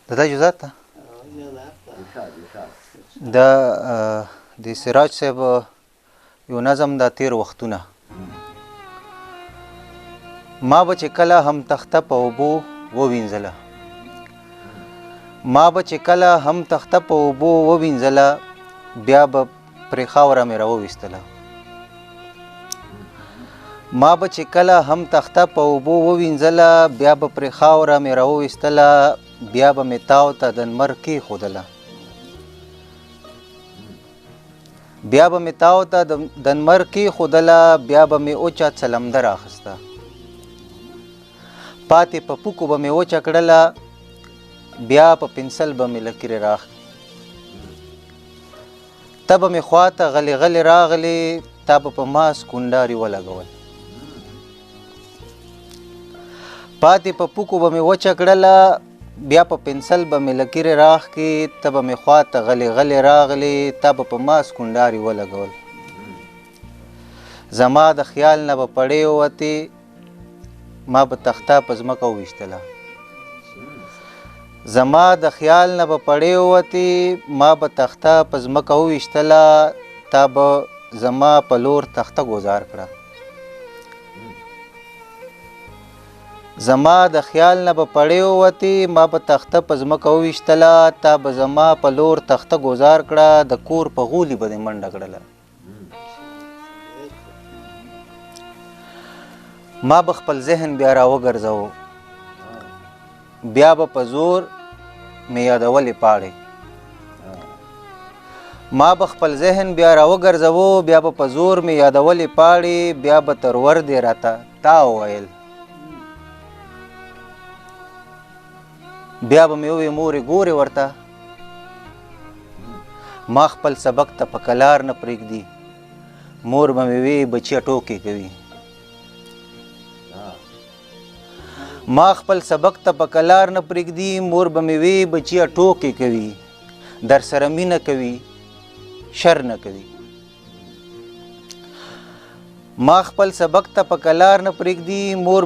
د دا جزات ته د سراج صاحب یو نظم د تیر وختونه ما به چې کله هم تخته په اوبو ووینځله بیا به پرې خاوره مې راوویستله بیا به مې تاو ته د لمر کېښودله بیا به مې اوچه څلمده راخسته پاتې په پوکو به مې وچه کړله بیا په پنسل به مې لکیرې راخلي ته به مې خواته غلې غلې راغلې تا به په ماس کونډاري ولګول پاتې په پوکو به مې وچه کړله بیا په پنسل به مې لکیرې راخکې ته به مې خواته غلې غلې راغلې تا به په ماس کونډاري ولګول زما د خیال نه به پړې ووتې ما به تخته په ځمکه وویشتله تا به زما په لور تخته ګذار کړه د کور په غولي به دې منډه کړله ما به خپل ذهن بیا راوګرځوه بیا به په زور مې یادولې پاړې بیا به تر ور دې راته تا وویل بیا به مې ووې مورې ګورې ورته ما خپل سبق ته په کلار نه پرېږدي مور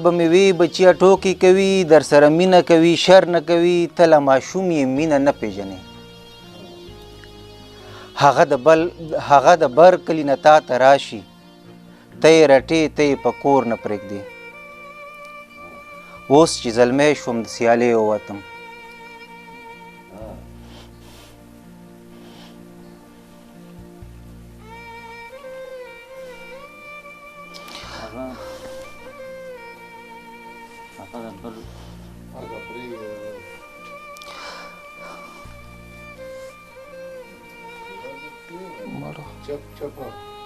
به مې وې بچیه ټوکې کوي در سره مینه کوي شر نه کوي ته له ماشوم یې مینه نه پېژنې هغه د بر کلي نه تا ته راشي ته یې رټې ته یې په کور نه پرېږدې اوس چې زلمی شوم د سیالۍ ووتم چپ